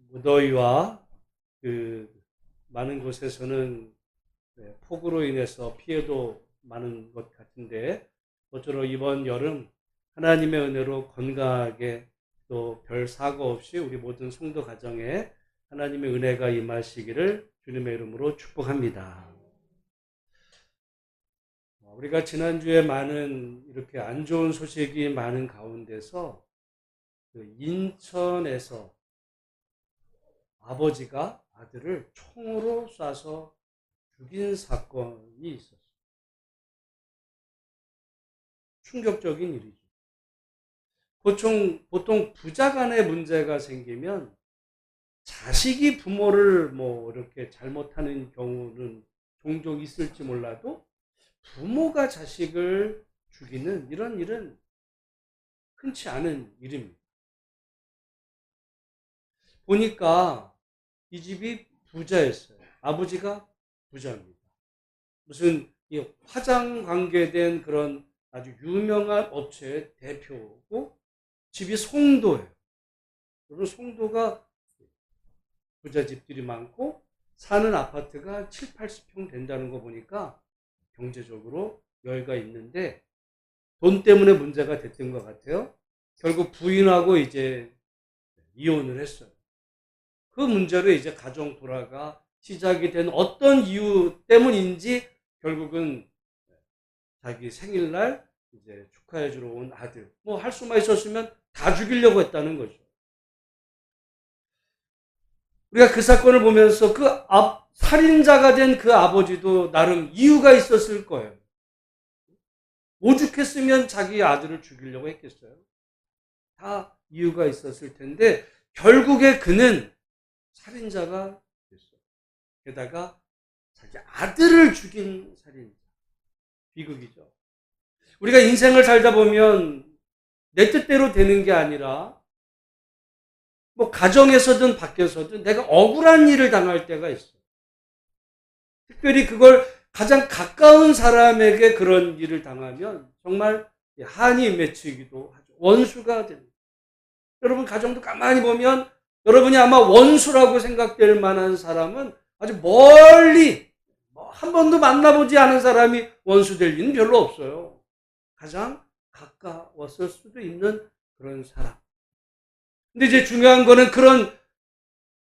무더위와 많은 곳에서는 폭우로 인해서 피해도 많은 것 같은데, 모쪼록 이번 여름 하나님의 은혜로 건강하게 또 별 사고 없이 우리 모든 성도 가정에 하나님의 은혜가 임하시기를 주님의 이름으로 축복합니다. 우리가 지난주에 많은 이렇게 안 좋은 소식이 많은 가운데서 인천에서 아버지가 아들을 총으로 쏴서 죽인 사건이 있었어요. 충격적인 일이죠. 보통 부자 간의 문제가 생기면 자식이 부모를 이렇게 잘못하는 경우는 종종 있을지 몰라도 부모가 자식을 죽이는 이런 일은 흔치 않은 일입니다. 보니까 이 집이 부자였어요. 아버지가 부자입니다. 무슨 화장 관계된 그런 아주 유명한 업체의 대표고 집이 송도예요. 여러분, 송도가 부자 집들이 많고 사는 아파트가 7, 80평 된다는 거 보니까 경제적으로 여유가 있는데 돈 때문에 문제가 됐던 것 같아요. 결국 부인하고 이제 이혼을 했어요. 그 문제로 이제 가정 불화가 시작이 된 어떤 이유 때문인지 결국은 자기 생일날 이제 축하해 주러 온 아들, 할 수만 있었으면 다 죽이려고 했다는 거죠. 우리가 그 사건을 보면서 살인자가 된 그 아버지도 나름 이유가 있었을 거예요. 오죽했으면 자기 아들을 죽이려고 했겠어요. 다 이유가 있었을 텐데 결국에 그는 살인자가 됐어요. 게다가 자기 아들을 죽인 살인자. 비극이죠. 우리가 인생을 살다 보면 내 뜻대로 되는 게 아니라 가정에서든 밖에서든 내가 억울한 일을 당할 때가 있어요. 특별히 그걸 가장 가까운 사람에게 그런 일을 당하면 정말 한이 맺히기도 하죠. 원수가 됩니다. 여러분 가정도 가만히 보면 여러분이 아마 원수라고 생각될 만한 사람은 아주 멀리 한 번도 만나보지 않은 사람이 원수 될 일은 별로 없어요. 가장 가까웠을 수도 있는 그런 사람. 근데 이제 중요한 거는 그런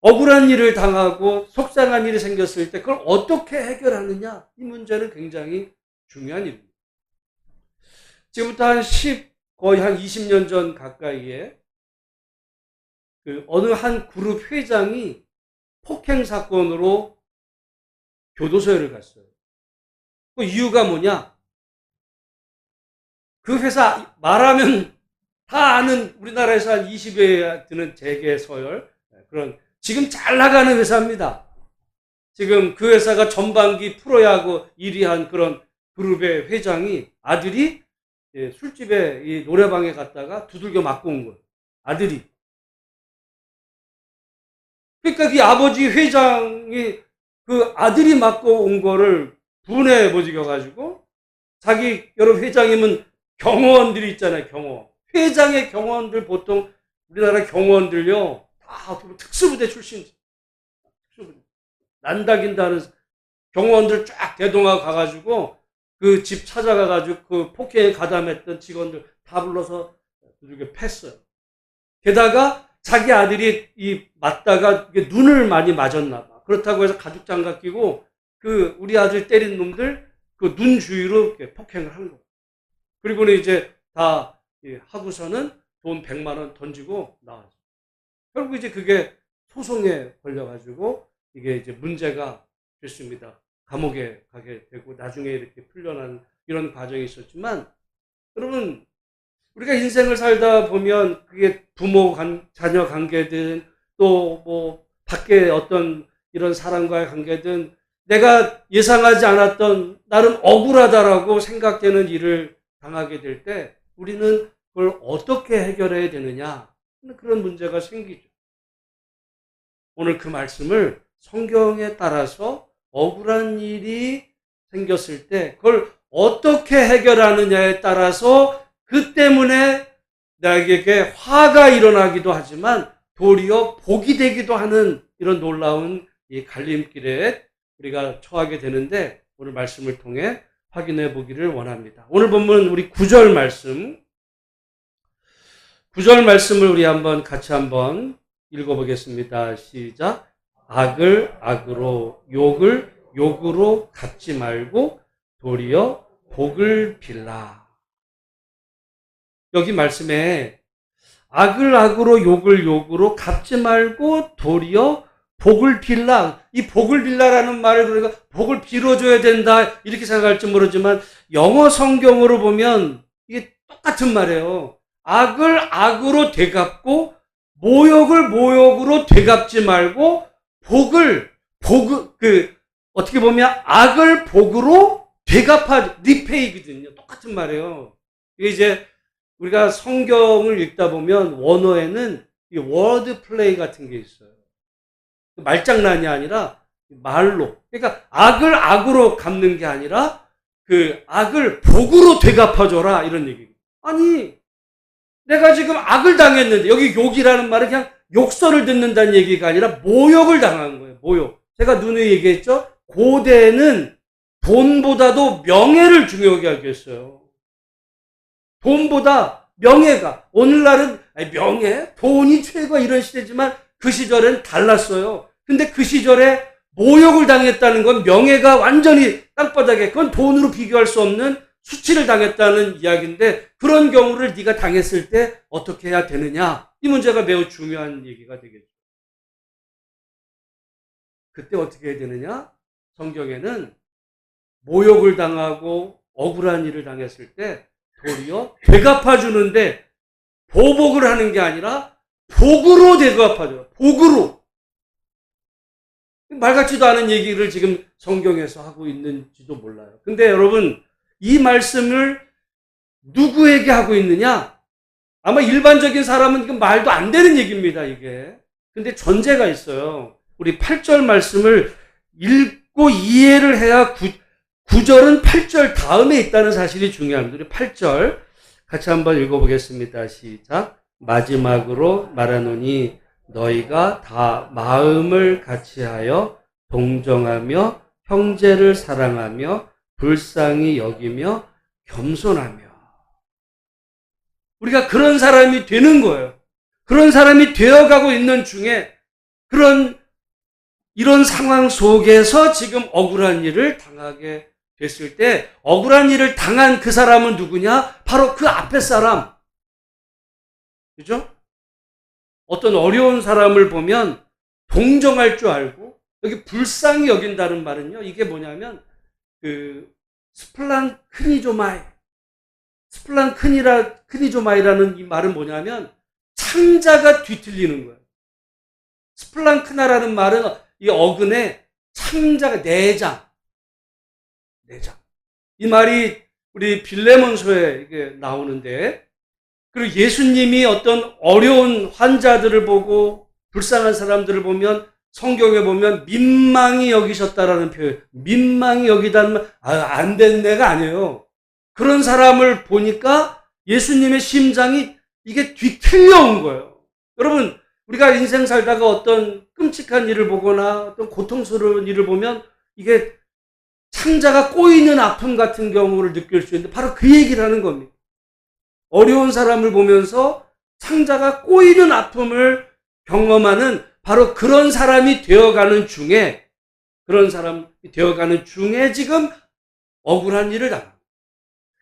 억울한 일을 당하고 속상한 일이 생겼을 때 그걸 어떻게 해결하느냐, 이 문제는 굉장히 중요한 일입니다. 지금부터 거의 한 20년 전 가까이에 어느 한 그룹 회장이 폭행 사건으로 교도소에 갔어요. 그 이유가 뭐냐? 그 회사 말하면 다 아는, 우리나라에서 한 20여 드는 재계 서열, 그런 지금 잘 나가는 회사입니다. 지금 그 회사가 전반기 프로야구 1위한 그런 그룹의 회장이 아들이 술집에 이 노래방에 갔다가 두들겨 맞고 온 거예요. 아들이. 그러니까 그 아버지 회장이 그 아들이 맞고 온 거를 분에 못 이겨가지고 자기 여러 회장이면 경호원들이 있잖아요. 경호원. 회장의 경호원들, 보통 우리나라 경호원들요 다 특수부대 출신, 난다긴다는 경호원들 쫙 대동하고 가가지고 그 집 찾아가가지고 그 폭행에 가담했던 직원들 다 불러서 두들겨 팼어요. 게다가 자기 아들이 맞다가 눈을 많이 맞았나 봐. 그렇다고 해서 가죽 장갑 끼고 우리 아들 때린 놈들 그 눈 주위로 이렇게 폭행을 한 거예요. 그리고는 이제 다 하고서는 돈 100만 원 던지고 나왔어요. 결국 이제 그게 소송에 걸려가지고 이게 이제 문제가 됐습니다. 감옥에 가게 되고 나중에 이렇게 풀려난 이런 과정이 있었지만, 여러분 우리가 인생을 살다 보면 그게 부모 자녀 관계든 또 밖에 어떤 이런 사람과의 관계든 내가 예상하지 않았던 나름 억울하다라고 생각되는 일을 당하게 될 때 우리는 그걸 어떻게 해결해야 되느냐, 그런 문제가 생기죠. 오늘 그 말씀을 성경에 따라서 억울한 일이 생겼을 때 그걸 어떻게 해결하느냐에 따라서 그 때문에 나에게 화가 일어나기도 하지만 도리어 복이 되기도 하는 이런 놀라운 이 갈림길에 우리가 처하게 되는데 오늘 말씀을 통해 확인해 보기를 원합니다. 오늘 본문 우리 9절 말씀 9절 말씀을 우리 같이 한번 읽어보겠습니다. 시작. 악을 악으로 욕을 욕으로 갚지 말고 도리어 복을 빌라. 여기 말씀에 악을 악으로 욕을 욕으로 갚지 말고 도리어 복을 빌라. 이 복을 빌라라는 말을 우리가 복을 빌어줘야 된다 이렇게 생각할지 모르지만 영어 성경으로 보면 이게 똑같은 말이에요. 악을 악으로 되갚고 모욕을 모욕으로 되갚지 말고 어떻게 보면 악을 복으로 되갚아 리페이거든요. 똑같은 말이에요. 이게 이제 우리가 성경을 읽다 보면 원어에는 이 워드 플레이 같은 게 있어요. 말장난이 아니라 말로. 그러니까 악을 악으로 갚는 게 아니라 그 악을 복으로 되갚아줘라 이런 얘기예요. 아니 내가 지금 악을 당했는데 여기 욕이라는 말은 그냥 욕설을 듣는다는 얘기가 아니라 모욕을 당한 거예요. 모욕. 제가 누누이 얘기했죠. 고대는 돈보다도 명예를 중요하게 하겠어요. 돈보다 명예가. 오늘날은 명예, 돈이 최고 이런 시대지만 그 시절엔 달랐어요. 근데 그 시절에 모욕을 당했다는 건 명예가 완전히 땅바닥에 그건 돈으로 비교할 수 없는 수치를 당했다는 이야기인데 그런 경우를 네가 당했을 때 어떻게 해야 되느냐? 이 문제가 매우 중요한 얘기가 되겠죠. 그때 어떻게 해야 되느냐? 성경에는 모욕을 당하고 억울한 일을 당했을 때 도리어 되갚아주는데 보복을 하는 게 아니라 복으로 되갚아줘요. 복으로. 말 같지도 않은 얘기를 지금 성경에서 하고 있는지도 몰라요. 근데 여러분 이 말씀을 누구에게 하고 있느냐? 아마 일반적인 사람은 이건 말도 안 되는 얘기입니다, 이게. 근데 전제가 있어요. 우리 8절 말씀을 읽고 이해를 해야 9절은 8절 다음에 있다는 사실이 중요합니다. 우리 8절 같이 한번 읽어보겠습니다. 시작. 마지막으로 말하노니 너희가 다 마음을 같이하여 동정하며 형제를 사랑하며 불쌍히 여기며 겸손하며 우리가 그런 사람이 되는 거예요. 그런 사람이 되어가고 있는 중에 이런 상황 속에서 지금 억울한 일을 당하게 됐을 때 억울한 일을 당한 그 사람은 누구냐? 바로 그 앞에 사람. 그죠? 어떤 어려운 사람을 보면 동정할 줄 알고 여기 불쌍히 여긴다는 말은요. 이게 뭐냐면 스플랑크니조마이라는 이 말은 뭐냐면 창자가 뒤틀리는 거예요. 스플랑크나라는 말은 이 어근에 창자가 내장. 이 말이 우리 빌레몬서에 이게 나오는데 그리고 예수님이 어떤 어려운 환자들을 보고 불쌍한 사람들을 보면 성경에 보면 민망히 여기셨다라는 표현. 민망히 여기다는 말, 안 된 내가 아니에요. 그런 사람을 보니까 예수님의 심장이 이게 뒤틀려 온 거예요. 여러분, 우리가 인생 살다가 어떤 끔찍한 일을 보거나 어떤 고통스러운 일을 보면 이게 창자가 꼬이는 아픔 같은 경우를 느낄 수 있는데 바로 그 얘기를 하는 겁니다. 어려운 사람을 보면서 창자가 꼬이는 아픔을 경험하는 바로 그런 사람이 되어가는 중에 지금 억울한 일을 당합니다.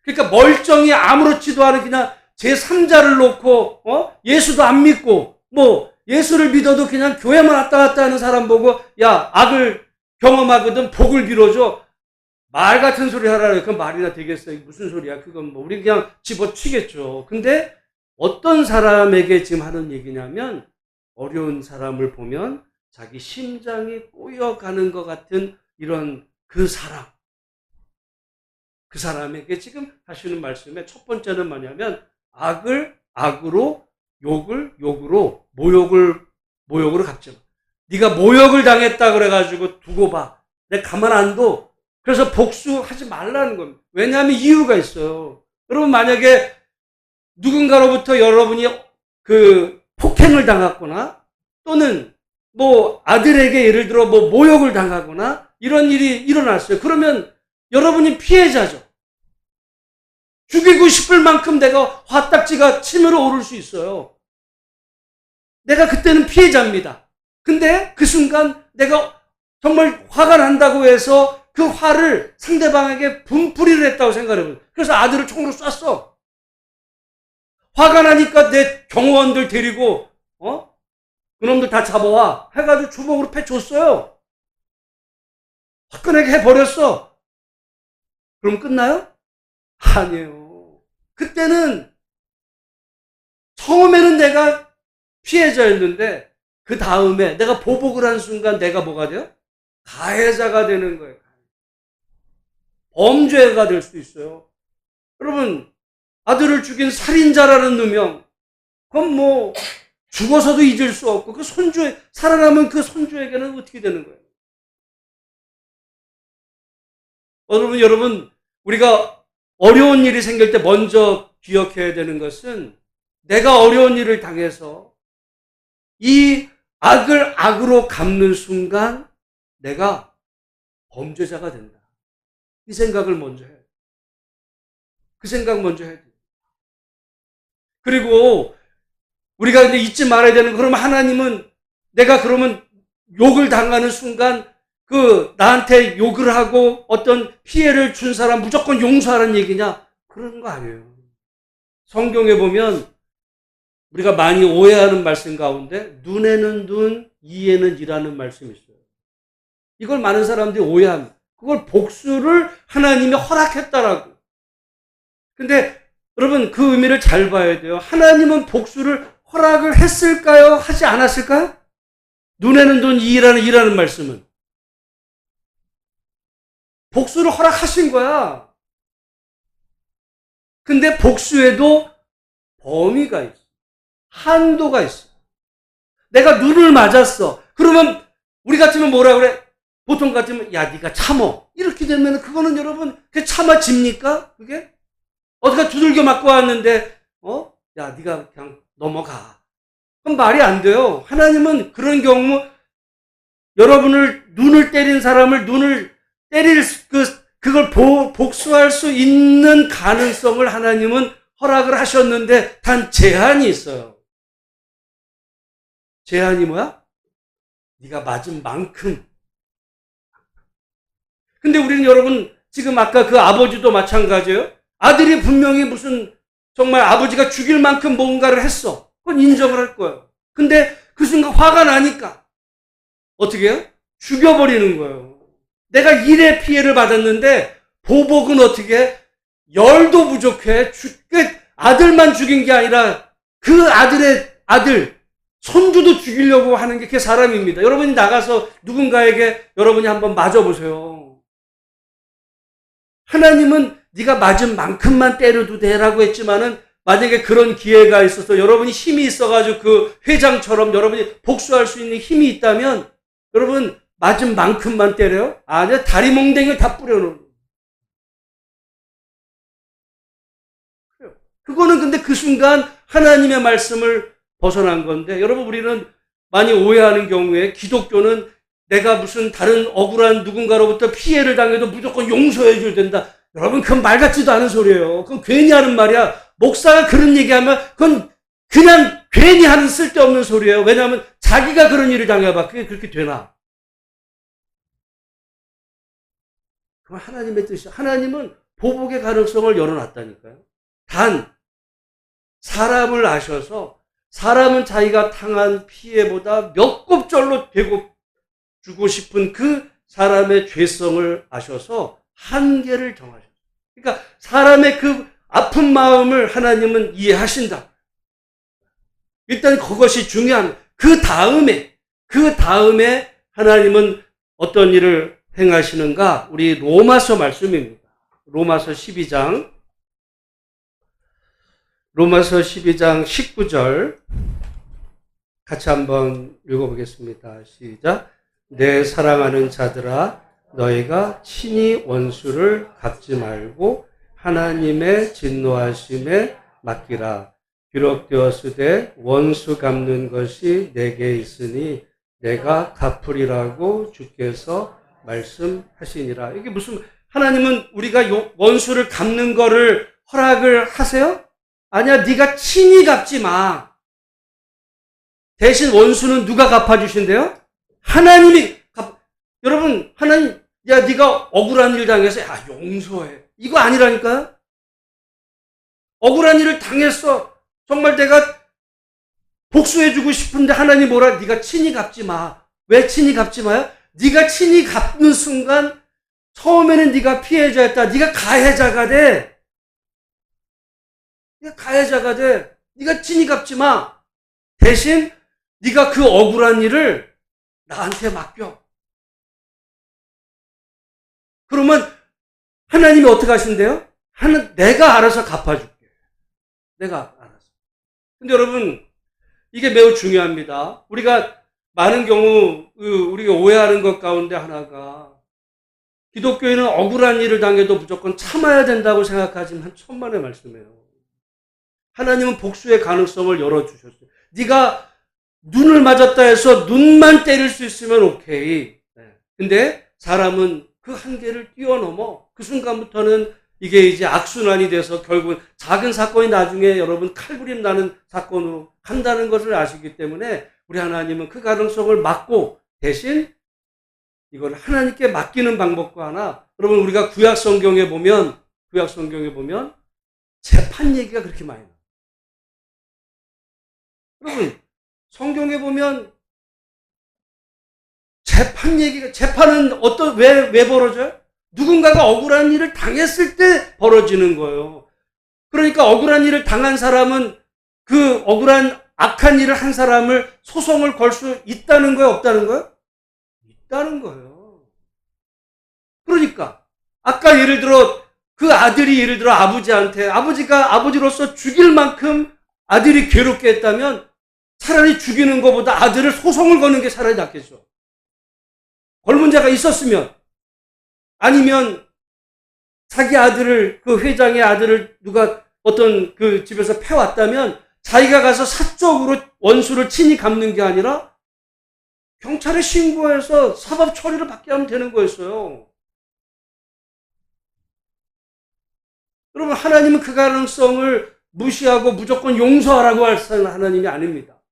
그러니까 멀쩡히 아무렇지도 않은 그냥 제3자를 놓고 예수도 안 믿고 예수를 믿어도 그냥 교회만 왔다 갔다 하는 사람 보고 야 악을 경험하거든 복을 빌어줘. 말 같은 소리 하라고 그 말이나 되겠어요. 무슨 소리야 그건 우리 그냥 집어치겠죠. 근데 어떤 사람에게 지금 하는 얘기냐면 어려운 사람을 보면 자기 심장이 꼬여가는 것 같은 이런 그 사람에게 지금 하시는 말씀의 첫 번째는 뭐냐면 악을 악으로 욕을 욕으로 모욕으로 갚지 마. 네가 모욕을 당했다 그래가지고 두고 봐. 내가 가만 안 둬. 그래서 복수하지 말라는 겁니다. 왜냐하면 이유가 있어요. 여러분 만약에 누군가로부터 여러분이 폭행을 당했거나 또는 뭐 아들에게 예를 들어 뭐 모욕을 당하거나 이런 일이 일어났어요. 그러면 여러분이 피해자죠. 죽이고 싶을 만큼 내가 화딱지가 치밀어 오를 수 있어요. 내가 그때는 피해자입니다. 근데 그 순간 내가 정말 화가 난다고 해서 그 화를 상대방에게 분풀이를 했다고 생각해보세요. 그래서 아들을 총으로 쐈어. 화가 나니까 내 경호원들 데리고 그놈들 다 잡아와 해가지고 주먹으로 패줬어요. 화끈하게 해버렸어. 그럼 끝나요? 아니에요. 그때는 처음에는 내가 피해자였는데 그 다음에 내가 보복을 한 순간 내가 뭐가 돼요? 가해자가 되는 거예요. 범죄가 될 수 있어요. 여러분, 아들을 죽인 살인자라는 누명, 그건 뭐 죽어서도 잊을 수 없고 그 살아남은 그 손주에게는 어떻게 되는 거예요? 여러분, 우리가 어려운 일이 생길 때 먼저 기억해야 되는 것은 내가 어려운 일을 당해서 이 악을 악으로 갚는 순간 내가 범죄자가 된다. 이 생각을 먼저 해요. 그 생각 먼저 해야 돼요. 그리고 우리가 이제 잊지 말아야 되는 거, 그러면 하나님은 내가 그러면 욕을 당하는 순간 나한테 욕을 하고 어떤 피해를 준 사람 무조건 용서하라는 얘기냐? 그런 거 아니에요. 성경에 보면 우리가 많이 오해하는 말씀 가운데 눈에는 눈, 이에는 이라는 말씀이 있어요. 이걸 많은 사람들이 오해합니다. 그걸 복수를 하나님이 허락했다라고. 근데 여러분 그 의미를 잘 봐야 돼요. 하나님은 복수를 허락을 했을까요? 하지 않았을까요? 눈에는 눈, 이라는 말씀은 복수를 허락하신 거야. 근데 복수에도 범위가 있어. 한도가 있어. 내가 눈을 맞았어. 그러면 우리 같으면 뭐라 그래? 보통 같으면 야 네가 참어. 이렇게 되면 그거는 여러분 그게 참아집니까? 그게? 어디가 두들겨 맞고 왔는데 야 네가 그냥 넘어가. 그럼 말이 안 돼요. 하나님은 그런 경우 여러분을 눈을 때린 사람을 눈을 때릴 그걸 복수할 수 있는 가능성을 하나님은 허락을 하셨는데 단 제한이 있어요. 제한이 뭐야? 네가 맞은 만큼. 근데 우리는 여러분 지금 아까 그 아버지도 마찬가지예요. 아들이 분명히 무슨 정말 아버지가 죽일 만큼 뭔가를 했어. 그건 인정을 할 거예요. 근데 그 순간 화가 나니까 어떻게 해요? 죽여버리는 거예요. 내가 일의 피해를 받았는데 보복은 어떻게 해? 열도 부족해. 아들만 죽인 게 아니라 그 아들의 아들, 손주도 죽이려고 하는 게 그게 사람입니다. 여러분이 나가서 누군가에게 여러분이 한번 맞아보세요. 하나님은 네가 맞은 만큼만 때려도 되라고 했지만은 만약에 그런 기회가 있어서 여러분이 힘이 있어가지고 그 회장처럼 여러분이 복수할 수 있는 힘이 있다면 여러분 맞은 만큼만 때려요? 아니요. 다리 몽댕이를 다 뿌려놓은 거예요. 그거는 근데 그 순간 하나님의 말씀을 벗어난 건데 여러분 우리는 많이 오해하는 경우에 기독교는 내가 무슨 다른 억울한 누군가로부터 피해를 당해도 무조건 용서해 줘야 된다. 여러분 그건 말 같지도 않은 소리예요. 그건 괜히 하는 말이야. 목사가 그런 얘기하면 그건 그냥 괜히 하는 쓸데없는 소리예요. 왜냐하면 자기가 그런 일을 당해봐. 그게 그렇게 되나? 그건 하나님의 뜻이야. 하나님은 보복의 가능성을 열어놨다니까요. 단 사람을 아셔서 사람은 자기가 당한 피해보다 몇 곱절로 되고 주고 싶은 그 사람의 죄성을 아셔서 한계를 정하셨어요. 그러니까 사람의 그 아픈 마음을 하나님은 이해하신다. 일단 그것이 중요한. 그 다음에 하나님은 어떤 일을 행하시는가? 우리 로마서 말씀입니다. 로마서 12장 19절 같이 한번 읽어보겠습니다. 시작. 내 사랑하는 자들아 너희가 친히 원수를 갚지 말고 하나님의 진노하심에 맡기라. 기록되었으되 원수 갚는 것이 내게 있으니 내가 갚으리라고 주께서 말씀하시니라. 이게 무슨, 하나님은 우리가 원수를 갚는 거를 허락을 하세요? 아니야, 네가 친히 갚지 마. 대신 원수는 누가 갚아주신대요? 하나님이 여러분, 하나님, 야, 네가 억울한 일 당해서 야, 용서해. 이거 아니라니까요? 억울한 일을 당했어. 정말 내가 복수해주고 싶은데 하나님 뭐라? 네가 친히 갚지 마. 왜 친히 갚지 마요? 네가 친히 갚는 순간 처음에는 네가 피해자였다. 네가 가해자가 돼. 네가 가해자가 돼. 네가 친히 갚지 마. 대신 네가 그 억울한 일을 나한테 맡겨. 그러면 하나님이 어떻게 하신대요? 내가 알아서 갚아줄게. 내가 알아서. 근데 여러분, 이게 매우 중요합니다. 우리가 많은 경우 우리가 오해하는 것 가운데 하나가, 기독교인은 억울한 일을 당해도 무조건 참아야 된다고 생각하지만 천만의 말씀이에요. 하나님은 복수의 가능성을 열어주셨어요. 네가 눈을 맞았다 해서 눈만 때릴 수 있으면 오케이. 근데 사람은 그 한계를 뛰어넘어 그 순간부터는 이게 이제 악순환이 돼서 결국은 작은 사건이 나중에 여러분 칼부림 나는 사건으로 간다는 것을 아시기 때문에 우리 하나님은 그 가능성을 막고 대신 이걸 하나님께 맡기는 방법과 하나, 여러분 우리가 구약 성경에 보면 재판 얘기가 그렇게 많이 나와요. 여러분 성경에 보면 재판은 왜 벌어져요? 누군가가 억울한 일을 당했을 때 벌어지는 거예요. 그러니까 억울한 일을 당한 사람은 그 억울한 악한 일을 한 사람을 소송을 걸 수 있다는 거예요? 없다는 거예요? 있다는 거예요. 그러니까 아까 예를 들어 그 아들이 예를 들어 아버지가 아버지로서 죽일 만큼 아들이 괴롭게 했다면 차라리 죽이는 것보다 아들을 소송을 거는 게 차라리 낫겠죠. 걸 문제가 있었으면, 아니면 자기 아들을, 그 회장의 아들을 누가 어떤 그 집에서 패왔다면 자기가 가서 사적으로 원수를 친히 갚는 게 아니라 경찰에 신고해서 사법 처리를 받게 하면 되는 거였어요. 여러분, 하나님은 그 가능성을 무시하고 무조건 용서하라고 하는 하나님이 아닙니다.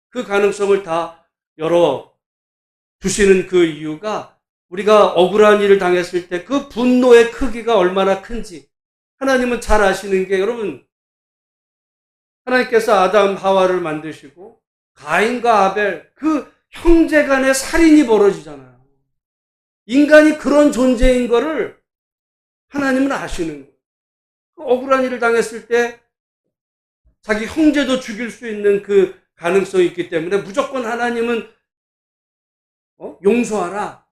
그 가능성을 다 열어두시는 그 이유가 우리가 억울한 일을 당했을 때 그 분노의 크기가 얼마나 큰지 하나님은 잘 아시는 게, 여러분, 하나님께서 아담 하와를 만드시고 가인과 아벨, 그 형제 간의 살인이 벌어지잖아요. 인간이 그런 존재인 거를 하나님은 아시는 거예요. 그 억울한 일을 당했을 때 자기 형제도 죽일 수 있는 그 가능성이 있기 때문에 무조건 하나님은 용서하라.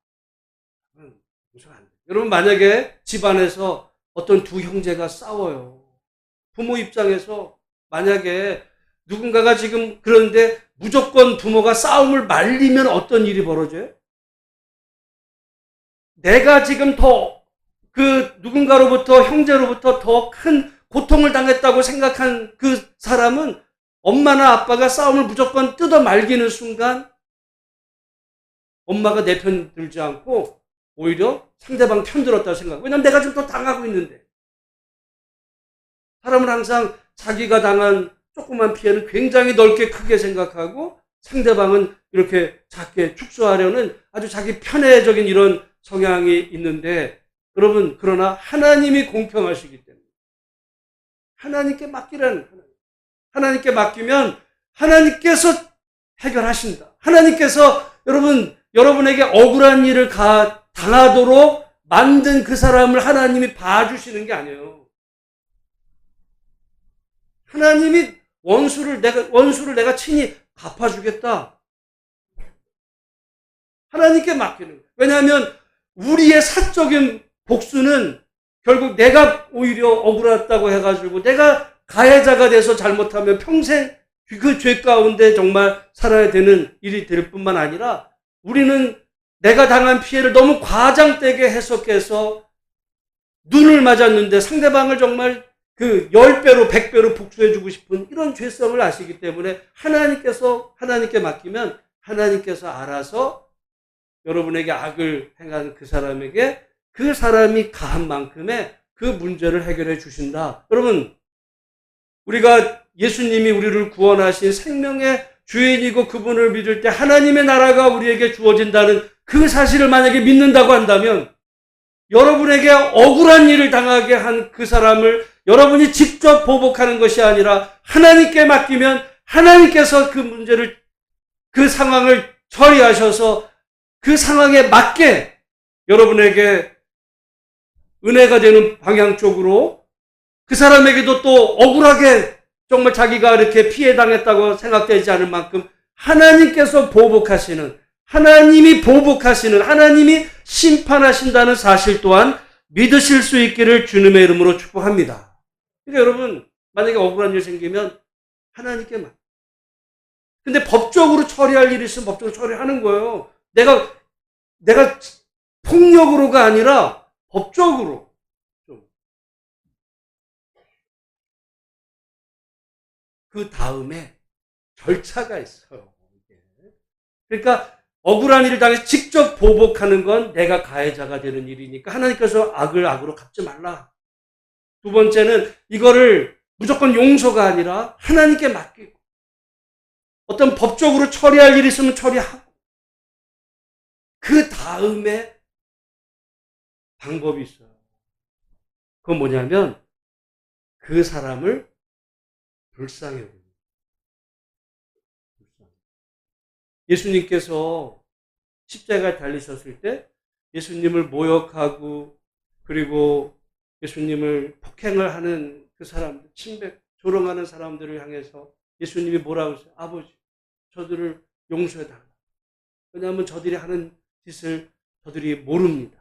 용서가 안 돼. 여러분, 만약에 집안에서 어떤 두 형제가 싸워요. 부모 입장에서 만약에 누군가가 지금 그런데 무조건 부모가 싸움을 말리면 어떤 일이 벌어져요? 내가 지금 그 누군가로부터, 형제로부터 더 큰 고통을 당했다고 생각한 그 사람은 엄마나 아빠가 싸움을 무조건 뜯어 말기는 순간 엄마가 내 편 들지 않고 오히려 상대방 편 들었다 생각. 왜냐면 내가 지금 더 당하고 있는데. 사람은 항상 자기가 당한 조그만 피해는 굉장히 넓게 크게 생각하고 상대방은 이렇게 작게 축소하려는 아주 자기 편애적인 이런 성향이 있는데, 여러분, 그러나 하나님이 공평하시기 때문에 하나님께 맡기라는 거예요. 하나님께 맡기면 하나님께서 해결하신다. 하나님께서 여러분에게 억울한 일을 당하도록 만든 그 사람을 하나님이 봐주시는 게 아니에요. 하나님이 원수를 내가 친히 갚아주겠다. 하나님께 맡기는 거예요. 왜냐하면 우리의 사적인 복수는 결국 내가 오히려 억울했다고 해가지고 내가 가해자가 돼서 잘못하면 평생 그 죄 가운데 정말 살아야 되는 일이 될 뿐만 아니라, 우리는 내가 당한 피해를 너무 과장되게 해석해서 눈을 맞았는데 상대방을 정말 그 10배로 100배로 복수해주고 싶은 이런 죄성을 아시기 때문에 하나님께 맡기면 하나님께서 알아서 여러분에게 악을 행한 그 사람에게 그 사람이 가한 만큼의 그 문제를 해결해 주신다. 여러분, 우리가 예수님이 우리를 구원하신 생명의 주인이고 그분을 믿을 때 하나님의 나라가 우리에게 주어진다는 그 사실을 만약에 믿는다고 한다면 여러분에게 억울한 일을 당하게 한 그 사람을 여러분이 직접 보복하는 것이 아니라 하나님께 맡기면 하나님께서 그 문제를, 그 상황을 처리하셔서 그 상황에 맞게 여러분에게 은혜가 되는 방향 쪽으로 그 사람에게도 또 억울하게 정말 자기가 이렇게 피해당했다고 생각되지 않을 만큼 하나님께서 보복하시는, 하나님이 보복하시는, 하나님이 심판하신다는 사실 또한 믿으실 수 있기를 주님의 이름으로 축복합니다. 그러니까 여러분, 만약에 억울한 일 생기면 하나님께 맡겨. 근데 법적으로 처리할 일이 있으면 법적으로 처리하는 거예요. 내가 폭력으로가 아니라 법적으로. 그 다음에 절차가 있어요. 그러니까 억울한 일을 당해서 직접 보복하는 건 내가 가해자가 되는 일이니까 하나님께서 악을 악으로 갚지 말라. 두 번째는 이거를 무조건 용서가 아니라 하나님께 맡기고 어떤 법적으로 처리할 일이 있으면 처리하고 그 다음에 방법이 있어요. 그건 뭐냐면 그 사람을 불쌍히 여깁니다. 예수님께서 십자가에 달리셨을 때 예수님을 모욕하고 그리고 예수님을 폭행을 하는 그 사람들, 침백, 조롱하는 사람들을 향해서 예수님이 뭐라고 했어요? 아버지, 저들을 용서해달라. 왜냐하면 저들이 하는 짓을 저들이 모릅니다.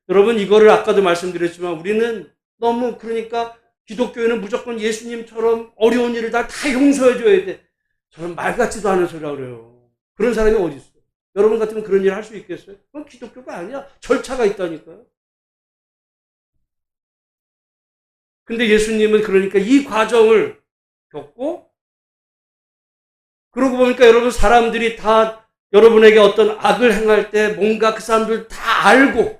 여러분, 이거를 아까도 말씀드렸지만 우리는 너무, 그러니까 기독교에는 무조건 예수님처럼 어려운 일을 다 용서해줘야 돼. 저는 말 같지도 않은 소리라고 그래요. 그런 사람이 어디 있어요? 여러분 같으면 그런 일을 할 수 있겠어요? 그건 기독교가 아니야. 절차가 있다니까요. 근데 예수님은 그러니까 이 과정을 겪고, 그러고 보니까 여러분, 사람들이 다 여러분에게 어떤 악을 행할 때 뭔가 그 사람들 다 알고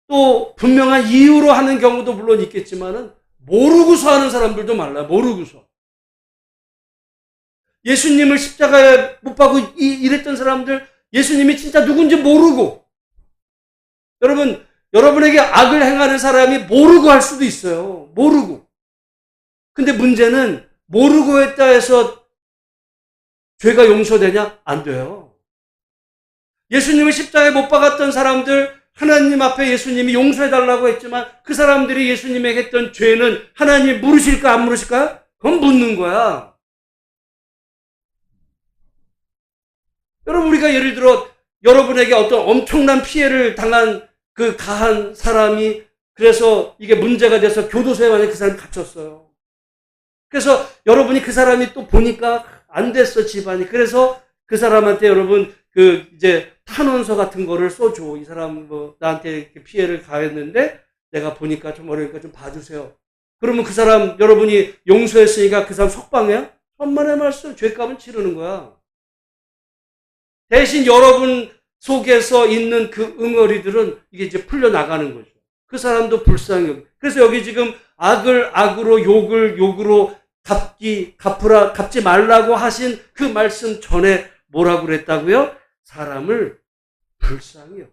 또 분명한 이유로 하는 경우도 물론 있겠지만은 모르고서 하는 사람들도 많아요. 모르고서. 예수님을 십자가에 못 박고 이랬던 사람들, 예수님이 진짜 누군지 모르고, 여러분, 여러분에게 악을 행하는 사람이 모르고 할 수도 있어요. 모르고. 근데 문제는 모르고 했다 해서 죄가 용서되냐? 안 돼요. 예수님을 십자가에 못 박았던 사람들, 하나님 앞에 예수님이 용서해달라고 했지만 그 사람들이 예수님에게 했던 죄는 하나님 물으실까 안 물으실까요? 그건 묻는 거야. 여러분, 우리가 예를 들어 여러분에게 어떤 엄청난 피해를 당한 그 가한 사람이, 그래서 이게 문제가 돼서 교도소에 만약에 그 사람이 갇혔어요. 그래서 여러분이 그 사람이 또 보니까 안 됐어, 집안이. 그래서 그 사람한테 여러분 이제 탄원서 같은 거를 써줘. 이 사람 나한테 이렇게 피해를 가했는데 내가 보니까 좀 어려우니까 좀 봐주세요. 그러면 그 사람 여러분이 용서했으니까 그 사람 석방해요? 천만의 말씀, 죄값은 치르는 거야. 대신 여러분 속에서 있는 그 응어리들은 이게 이제 풀려나가는 거죠. 그 사람도 불쌍히 여기. 그래서 여기 지금 악을 악으로, 욕을 욕으로 갚지 말라고 하신 그 말씀 전에 뭐라고 그랬다고요? 사람을 불쌍히 여기.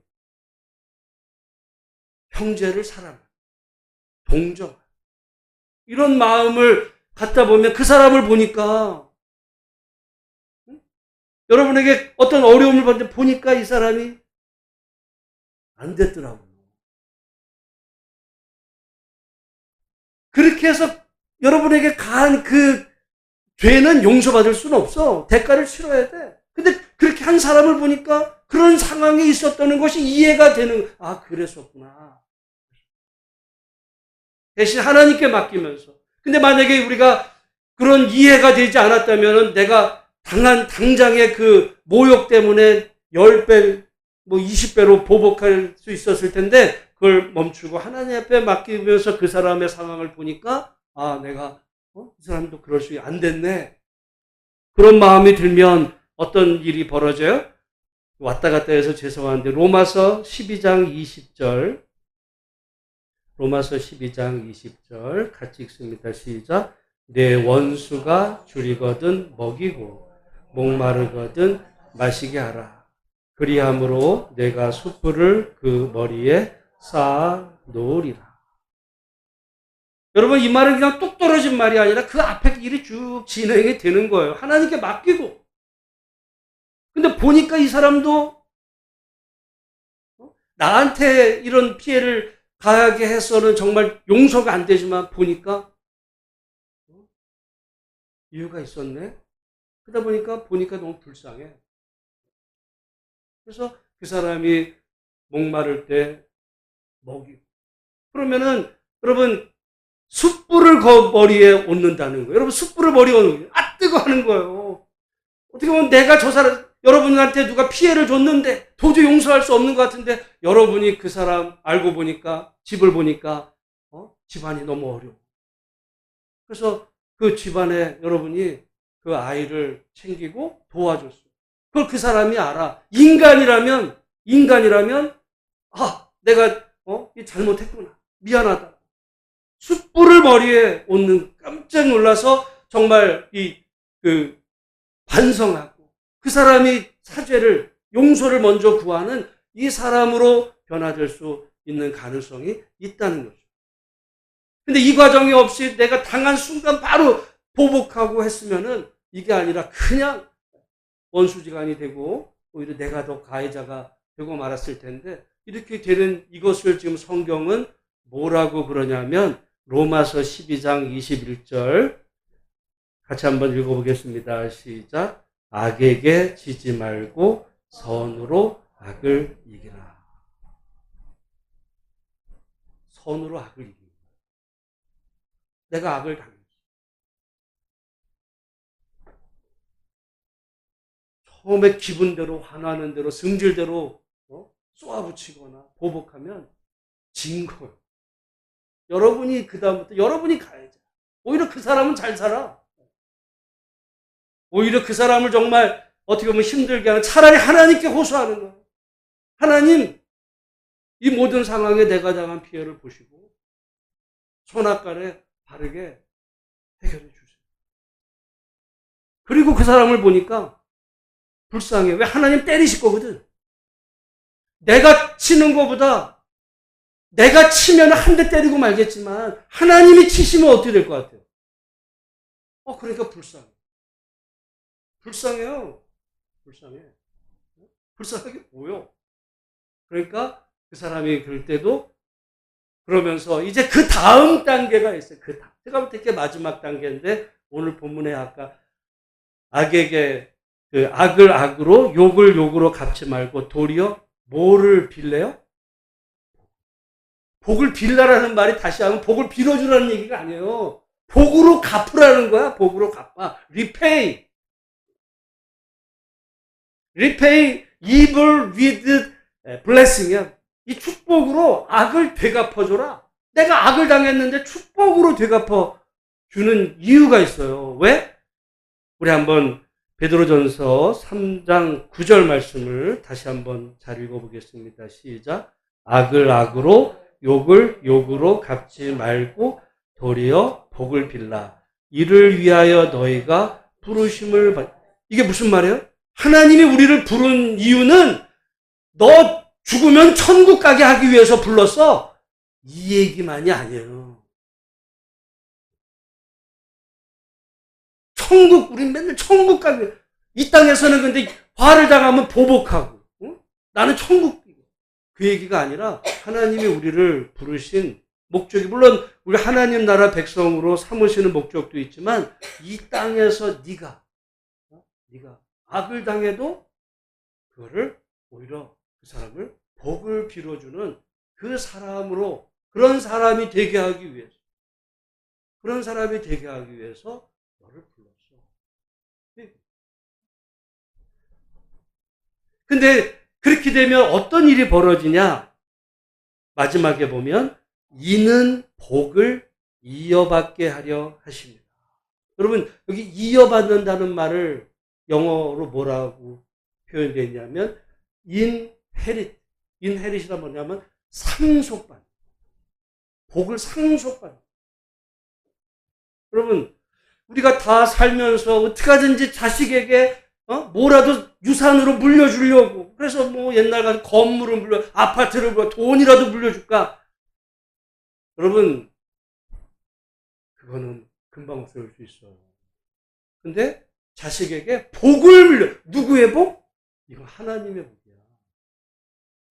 형제를 사랑하고 동정. 이런 마음을 갖다 보면 그 사람을 보니까, 여러분에게 어떤 어려움을 받는데 보니까 이 사람이 안 됐더라고요. 그렇게 해서 여러분에게 가한 그 죄는 용서받을 수는 없어. 대가를 치러야 돼. 근데 그렇게 한 사람을 보니까 그런 상황이 있었다는 것이 이해가 되는, 아, 그랬었구나. 대신 하나님께 맡기면서. 근데 만약에 우리가 그런 이해가 되지 않았다면 내가 당한 당장의 그 모욕 때문에 10배, 20배로 보복할 수 있었을 텐데 그걸 멈추고 하나님 앞에 맡기면서 그 사람의 상황을 보니까 내가 이 사람도 그럴 수 안 됐네. 그런 마음이 들면 어떤 일이 벌어져요? 왔다 갔다 해서 죄송한데 로마서 12장 20절 로마서 12장 20절 같이 읽습니다. 시작. 내 원수가 줄이거든 먹이고 목마르거든 마시게 하라. 그리함으로 내가 숯불을 그 머리에 쌓아 놓으리라. 여러분 이 말은 그냥 뚝 떨어진 말이 아니라 그 앞에 일이 쭉 진행이 되는 거예요. 하나님께 맡기고. 근데 보니까 이 사람도 나한테 이런 피해를 가하게 해서는 정말 용서가 안 되지만 보니까 이유가 있었네. 그러다 보니까 너무 불쌍해. 그래서 그 사람이 목마를 때 먹이고. 그러면은 여러분 숯불을 머리에 얹는다는 거예요. 여러분 숯불을 머리에 얹는 거예요. 뜨거 하는 거예요. 어떻게 보면 내가 저 사람 여러분한테 누가 피해를 줬는데 도저히 용서할 수 없는 것 같은데 여러분이 그 사람 알고 보니까 집을 보니까 집안이 너무 어려워. 그래서 그 집안에 여러분이 그 아이를 챙기고 도와줬어요. 그걸 그 사람이 알아. 인간이라면 내가 잘못했구나. 미안하다. 숯불을 머리에 얹는 깜짝 놀라서 정말 반성하고 그 사람이 사죄를 용서를 먼저 구하는 이 사람으로 변화될 수 있는 가능성이 있다는 거죠. 근데 이 과정이 없이 내가 당한 순간 바로 보복하고 했으면은 이게 아니라 그냥 원수지간이 되고 오히려 내가 더 가해자가 되고 말았을 텐데 이렇게 되는 이것을 지금 성경은 뭐라고 그러냐면 로마서 12장 21절 같이 한번 읽어보겠습니다. 시작. 악에게 지지 말고 선으로 악을 이기라. 선으로 악을 이기라. 내가 악을 당했어. 처음에 기분대로 화나는 대로 승질대로 쏘아붙이거나 보복하면 진 거예요. 여러분이 그다음부터 여러분이 가야죠. 오히려 그 사람은 잘 살아. 오히려 그 사람을 정말 어떻게 보면 힘들게 하는 차라리 하나님께 호소하는 거예요. 하나님 이 모든 상황에 내가 당한 피해를 보시고 손아까에 바르게 해결해 주세요. 그리고 그 사람을 보니까 불쌍해. 왜? 하나님 때리실 거거든. 내가 치는 것보다 내가 치면 한 대 때리고 말겠지만 하나님이 치시면 어떻게 될 것 같아요? 그러니까 불쌍해. 불쌍해요. 불쌍해. 불쌍하게 보여. 그러니까 그 사람이 그럴 때도 그러면서 이제 그 다음 단계가 있어요. 제가 볼 때 이게 마지막 단계인데 오늘 본문에 아까 악에게 악을 악으로 욕을 욕으로 갚지 말고 도리어 뭐를 빌래요? 복을 빌라라는 말이 다시 하면 복을 빌어주라는 얘기가 아니에요. 복으로 갚으라는 거야. 복으로 갚아. repay evil with blessing이야. 이 축복으로 악을 되갚아줘라. 내가 악을 당했는데 축복으로 되갚아주는 이유가 있어요. 왜? 우리 한번 베드로전서 3장 9절 말씀을 다시 한번 잘 읽어보겠습니다. 시작. 악을 악으로 욕을 욕으로 갚지 말고 도리어 복을 빌라. 이를 위하여 너희가 부르심을 이게 무슨 말이에요? 하나님이 우리를 부른 이유는 너 죽으면 천국 가게 하기 위해서 불렀어. 이 얘기만이 아니에요. 우린 맨날 천국 가게. 이 땅에서는 근데 화를 당하면 보복하고, 나는 천국. 그 얘기가 아니라 하나님이 우리를 부르신 목적이, 물론 우리 하나님 나라 백성으로 삼으시는 목적도 있지만 이 땅에서 네가 악을 당해도 그거를 오히려 그 사람을 복을 빌어주는 그 사람으로, 그런 사람이 되게 하기 위해서 너를 불렀어. 근데 그렇게 되면 어떤 일이 벌어지냐? 마지막에 보면 이는 복을 이어받게 하려 하십니다. 여러분 여기 이어받는다는 말을 영어로 뭐라고 표현되어 있냐면 inherit. inherit이란 뭐냐면 상속받는. 복을 상속받는. 여러분 우리가 다 살면서 어떻게 하든지 자식에게 뭐라도 유산으로 물려주려고. 그래서 뭐 옛날 같은 건물을 아파트를 돈이라도 물려줄까? 여러분, 그거는 금방 없어질 수 있어요. 근데 자식에게 복을 물려. 누구의 복? 이건 하나님의 복이야.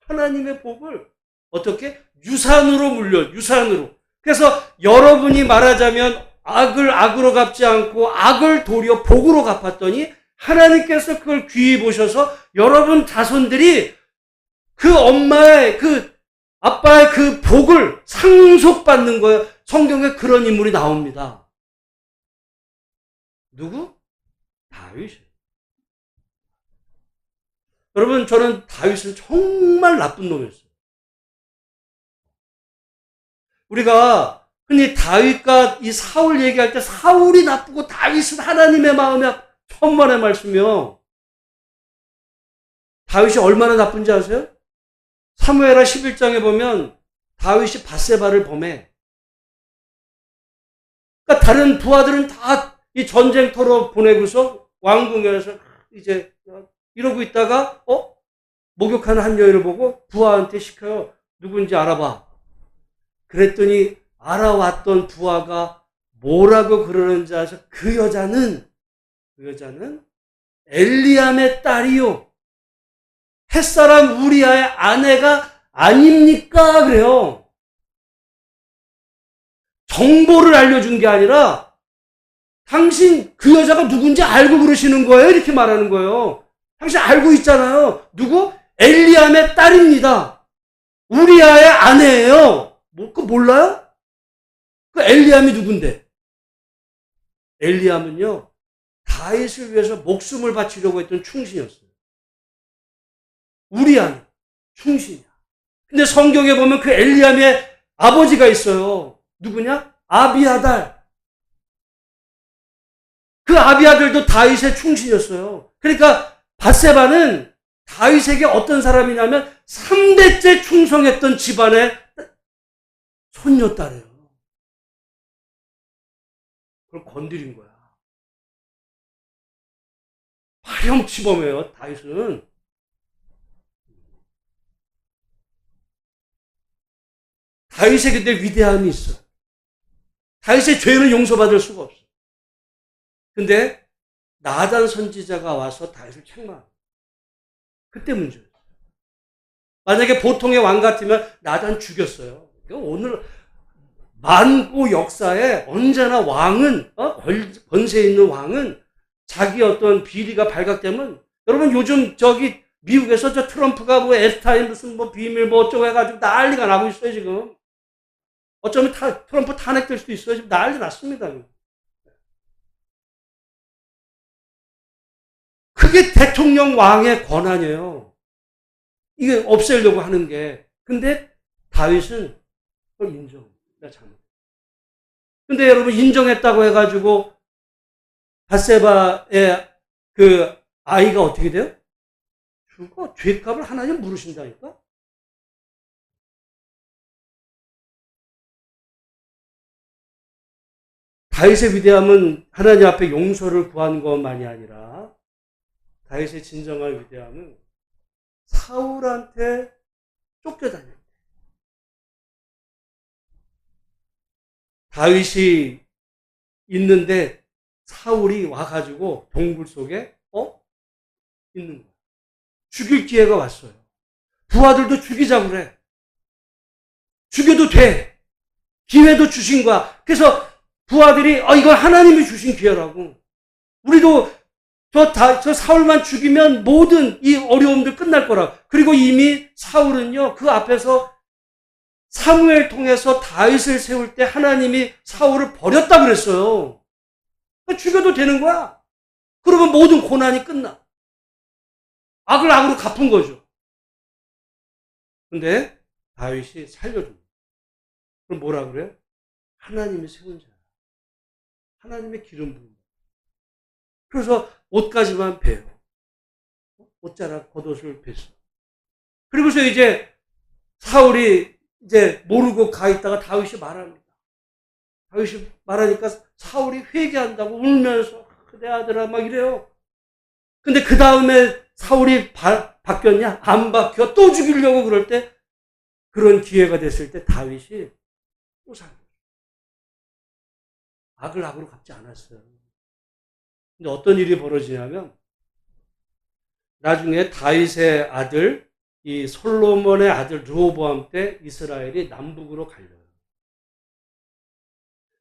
하나님의 복을 어떻게? 유산으로 물려. 유산으로. 그래서 여러분이 말하자면 악을 악으로 갚지 않고 악을 도리어 복으로 갚았더니 하나님께서 그걸 귀히 보셔서 여러분 자손들이 그 엄마의 그 아빠의 그 복을 상속받는 거예요. 성경에 그런 인물이 나옵니다. 누구? 다윗. 여러분 저는 다윗은 정말 나쁜 놈이었어요. 우리가 흔히 다윗과 이 사울 얘기할 때 사울이 나쁘고 다윗은 하나님의 마음에 천만의 말씀이요. 다윗이 얼마나 나쁜지 아세요? 사무엘하 11장에 보면 다윗이 밧세바를 범해. 그러니까 다른 부하들은 다 이 전쟁터로 보내고서 왕궁에서 이제 이러고 있다가 목욕하는 한 여인을 보고 부하한테 시켜요. 누군지 알아봐. 그랬더니 알아왔던 부하가 뭐라고 그러는지 아세요? 그 여자는 엘리암의 딸이요. 햇사람 우리아의 아내가 아닙니까? 그래요. 정보를 알려준 게 아니라 당신 그 여자가 누군지 알고 그러시는 거예요. 이렇게 말하는 거예요. 당신 알고 있잖아요. 누구? 엘리암의 딸입니다. 우리아의 아내예요. 그거 몰라요? 그 엘리암이 누군데? 엘리암은요. 다윗을 위해서 목숨을 바치려고 했던 충신이었어요. 우리아는 충신이야. 근데 성경에 보면 그 엘리암의 아버지가 있어요. 누구냐? 아비아달. 그 아비아들도 다윗의 충신이었어요. 그러니까 밧세바는 다윗에게 어떤 사람이냐면 3대째 충성했던 집안의 손녀딸이에요. 그걸 건드린 거야. 파렴치범해요, 다윗은. 다윗에 근데 위대함이 있어. 다윗의 죄는 용서받을 수가 없어. 근데 나단 선지자가 와서 다윗을 책망. 그때 문제였어요. 만약에 보통의 왕 같으면 나단 죽였어요. 오늘 만고 역사에 언제나 왕은 권세 있는 왕은 자기 어떤 비리가 발각되면 여러분 요즘 저기 미국에서 저 트럼프가 뭐 앱스타인 무슨 뭐 비밀 뭐 어쩌고 해가지고 난리가 나고 있어요 지금. 어쩌면 트럼프 탄핵될 수도 있어요. 지금 난리 났습니다. 그게 대통령 왕의 권한이에요. 이게 없애려고 하는 게. 근데 다윗은 그걸 인정. 내가 잘못. 근데 여러분 인정했다고 해가지고 밧세바의 그 아이가 어떻게 돼요? 죽어. 죄값을 하나님 물으신다니까? 다윗의 위대함은 하나님 앞에 용서를 구한 것만이 아니라 다윗의 진정한 위대함은 사울한테 쫓겨다녔대. 다윗이 있는데 사울이 와가지고 동굴 속에 있는 거야. 죽일 기회가 왔어요. 부하들도 죽이자고 그래. 죽여도 돼. 기회도 주신 거야. 그래서 부하들이 이건 하나님이 주신 기회라고. 우리도 저 사울만 죽이면 모든 이 어려움들 끝날 거라. 그리고 이미 사울은요 그 앞에서 사무엘 통해서 다윗을 세울 때 하나님이 사울을 버렸다 그랬어요. 죽여도 되는 거야. 그러면 모든 고난이 끝나. 악을 악으로 갚은 거죠. 근데 다윗이 살려줍니다. 그럼 뭐라 그래요? 하나님이 세운 자야. 하나님의 기름 부은 자. 그래서 옷까지만 베요. 옷자락 겉옷을 뱄어. 그리고서 이제 사울이 이제 모르고 가 있다가 다윗이 말합니다. 다윗이 말하니까 사울이 회개한다고 울면서 내 아들아 막 이래요. 근데 그 다음에 사울이 바뀌었냐? 안 바뀌어. 또 죽이려고 그럴 때 그런 기회가 됐을 때 다윗이 또 살려요. 악을 악으로 갚지 않았어요. 근데 어떤 일이 벌어지냐면 나중에 다윗의 아들 이 솔로몬의 아들 르호보암 때 이스라엘이 남북으로 갈려요.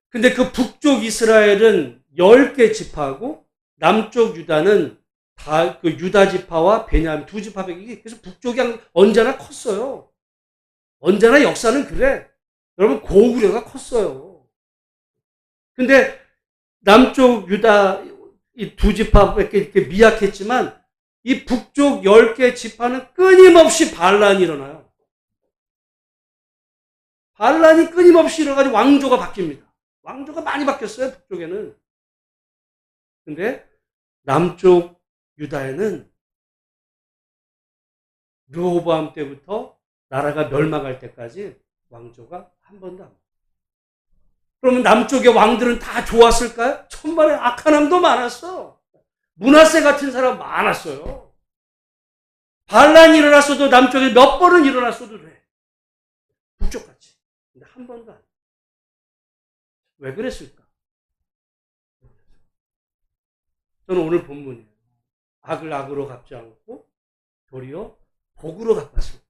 근데 그 북쪽 이스라엘은 10개 지파고 남쪽 유다는 다 그 유다 지파와 베냐민 두 지파밖에. 그래서 북쪽이 언제나 컸어요. 언제나 역사는 그래. 여러분 고구려가 컸어요. 근데 남쪽 유다 이 두 지파밖에 이렇게 미약했지만 이 북쪽 10개 지파는 끊임없이 반란이 일어나요. 반란이 끊임없이 일어나가지고 왕조가 바뀝니다. 왕조가 많이 바뀌었어요, 북쪽에는. 근데 남쪽 유다에는 르호보암 때부터 나라가 멸망할 때까지 왕조가 한 번도 안 바뀌었어요. 그러면 남쪽의 왕들은 다 좋았을까요? 천만에 악한 왕도 많았어. 므낫세 같은 사람 많았어요. 반란이 일어났어도 남쪽에 몇 번은 일어났어도 돼. 북쪽같이. 근데 한 번도 안 돼. 왜 그랬을까? 저는 오늘 본문이에요. 악을 악으로 갚지 않고 도리어 복으로 갚았습니다.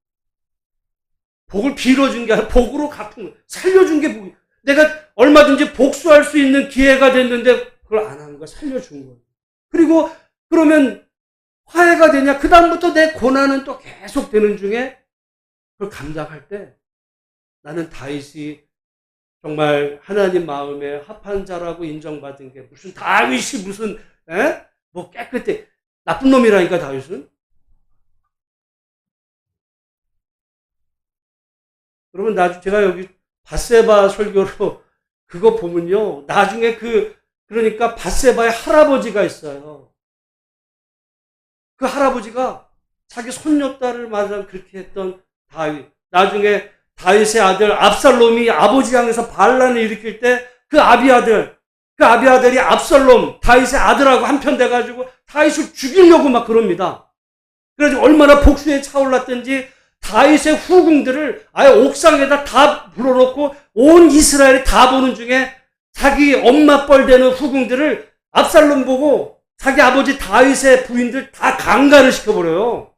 복을 빌어준 게 아니라 복으로 갚은 거예요. 살려준 게 복이에요. 내가 얼마든지 복수할 수 있는 기회가 됐는데 그걸 안 한 거야. 살려준 거예요. 그리고 그러면 화해가 되냐? 그 다음부터 내 고난은 또 계속 되는 중에 그걸 감당할 때 나는 다윗이 정말 하나님 마음에 합한 자라고 인정받은 게 무슨 다윗이 무슨 뭐 깨끗해 나쁜 놈이라니까 다윗은. 여러분 나중에 제가 여기 밧세바 설교로 그거 보면요 나중에 그러니까 밧세바의 할아버지가 있어요. 그 할아버지가 자기 손녀딸을 맞아 그렇게 했던 다윗. 나중에 다윗의 아들 압살롬이 아버지 향해서 반란을 일으킬 때 그 아비아들이 압살롬 다윗의 아들하고 한편 돼가지고 다윗을 죽이려고 막 그럽니다. 그래서 얼마나 복수에 차올랐든지 다윗의 후궁들을 아예 옥상에다 다 불러놓고 온 이스라엘이 다 보는 중에 자기 엄마 뻘 되는 후궁들을 압살롬 보고 자기 아버지 다윗의 부인들 다 강간을 시켜버려요.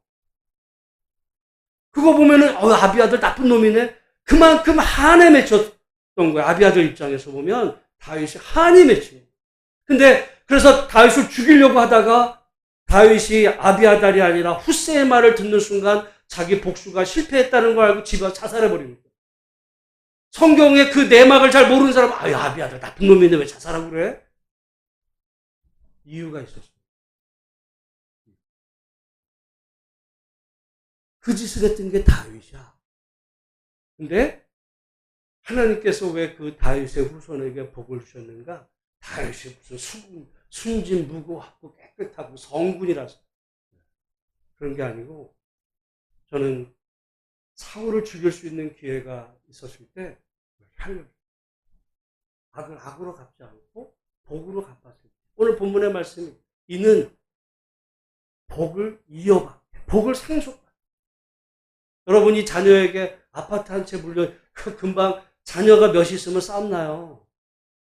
그거 보면은 아비아들 나쁜 놈이네. 그만큼 한에 맺혔던 거예요. 아비아들 입장에서 보면 다윗이 한이 맺혀요. 근데 그래서 다윗을 죽이려고 하다가 다윗이 아비아달이 아니라 후세의 말을 듣는 순간 자기 복수가 실패했다는 걸 알고 집에 자살해버립니다. 성경의 그 내막을 잘 모르는 사람은 아비아달 나쁜 놈인데 왜 자살하고 그래? 이유가 있었어요. 그 짓을 했던 게 다윗이야. 근데 하나님께서 왜 그 다윗의 후손에게 복을 주셨는가? 다윗이 무슨 순진무구하고 깨끗하고 성군이라서 그런 게 아니고 저는 사울을 죽일 수 있는 기회가 있었을 때 살려줘. 악을 악으로 갚지 않고 복으로 갚았어요. 오늘 본문의 말씀이 이는 복을 이어받, 복을 상속받. 여러분이 자녀에게 아파트 한 채 물려 금방 자녀가 몇이 있으면 싸움나요.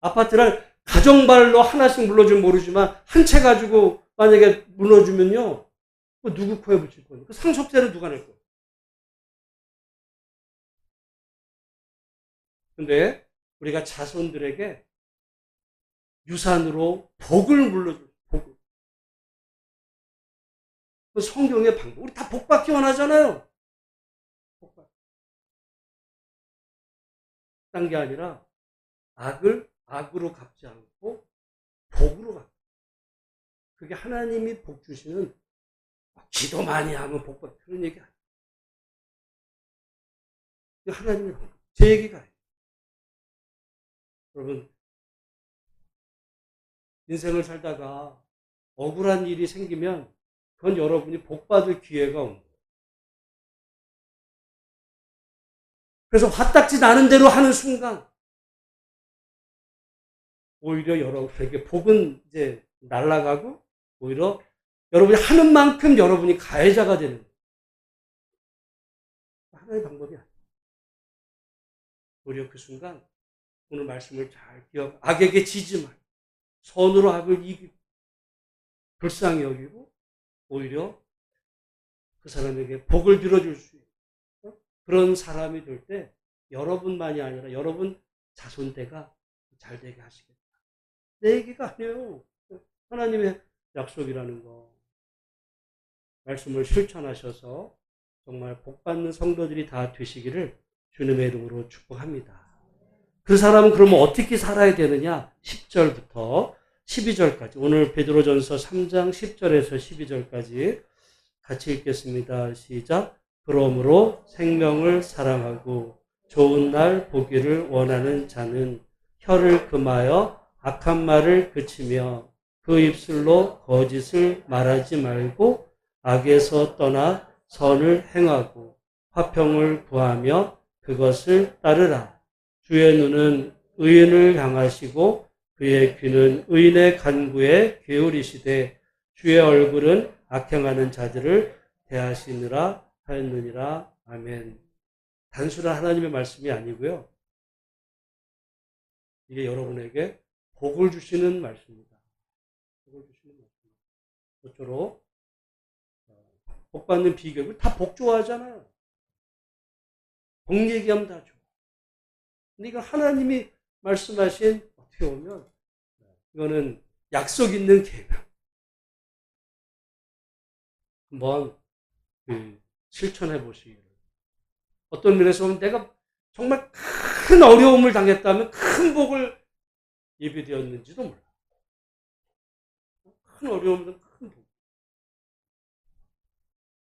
아파트를 가정발로 하나씩 물려주면 모르지만 한 채 가지고 만약에 물려주면요. 누구 코에 붙일 거예요? 그 상속세는 누가 낼 거예요? 근데 우리가 자손들에게 유산으로 복을 물려줘요. 복을. 그 성경의 방법. 우리 다 복받기 원하잖아요. 복받기. 딴 게 아니라 악을 악으로 갚지 않고 복으로 갚고. 그게 하나님이 복 주시는 기도 많이 하면 복 받고 그런 얘기 아니에요. 이거 하나님의 방법. 제 얘기가 아니에요. 여러분, 인생을 살다가 억울한 일이 생기면 그건 여러분이 복받을 기회가 온 거예요. 그래서 화딱지 나는 대로 하는 순간 오히려 여러분에게 복은 이제 날아가고 오히려 여러분이 하는 만큼 여러분이 가해자가 되는 거예요. 하나의 방법이 아니에요. 오히려 그 순간 오늘 말씀을 잘 기억, 악에게 지지 말고 선으로 악을 이기고 불쌍히 여기고 오히려 그 사람에게 복을 빌어줄 수 있는 그런 사람이 될 때 여러분만이 아니라 여러분 자손대가 잘 되게 하시겠다. 내 얘기가 아니에요. 하나님의 약속이라는 거. 말씀을 실천하셔서 정말 복받는 성도들이 다 되시기를 주님의 이름으로 축복합니다. 그 사람은 그러면 어떻게 살아야 되느냐? 10절부터 12절까지. 오늘 베드로전서 3장 10절에서 12절까지 같이 읽겠습니다. 시작. 그러므로 생명을 사랑하고 좋은 날 보기를 원하는 자는 혀를 금하여 악한 말을 그치며 그 입술로 거짓을 말하지 말고 악에서 떠나 선을 행하고 화평을 구하며 그것을 따르라. 주의 눈은 의인을 향하시고 그의 귀는 의인의 간구에 기울이시되 주의 얼굴은 악행하는 자들을 대하시느라 하였느니라. 아멘. 단순한 하나님의 말씀이 아니고요. 이게 여러분에게 복을 주시는 말씀입니다. 복을 주시는 말씀입니다. 모쪼록 복 받는 비결을 다 복 좋아하잖아요. 복 얘기하면 다 좋아. 근데 이거 하나님이 말씀하신 어떻게 보면 이거는 약속 있는 계명. 한번 실천해 보시기를. 어떤 면에서 보면 내가 정말 큰 어려움을 당했다면 큰 복을 예비되었는지도 몰라. 큰 어려움은 큰 복.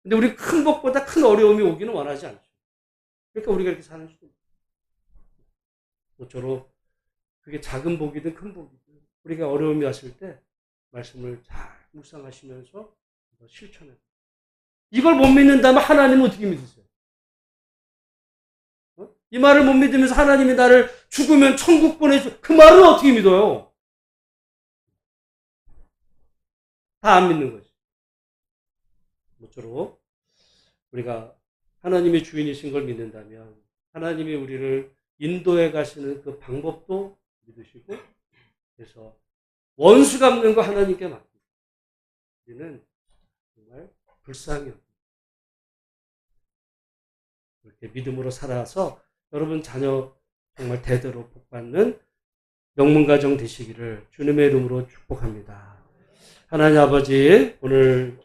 근데 우리 큰 복보다 큰 어려움이 오기는 원하지 않죠. 그러니까 우리가 이렇게 사는 수도 있어요. 모쪼록 그게 작은 복이든 큰 복이든 우리가 어려움이 왔을 때 말씀을 잘 묵상하시면서 실천해요. 이걸 못 믿는다면 하나님은 어떻게 믿으세요? 이 말을 못 믿으면서 하나님이 나를 죽으면 천국 보내줘. 그 말은 어떻게 믿어요? 다 안 믿는 거지. 모쪼록 우리가 하나님의 주인이신 걸 믿는다면 하나님이 우리를 인도해 가시는 그 방법도 믿으시고 그래서 원수 갚는 거 하나님께 맡기고 우리는 정말 불쌍히 이렇게 믿음으로 살아서 여러분 자녀 정말 대대로 복받는 명문가정 되시기를 주님의 이름으로 축복합니다. 하나님 아버지 오늘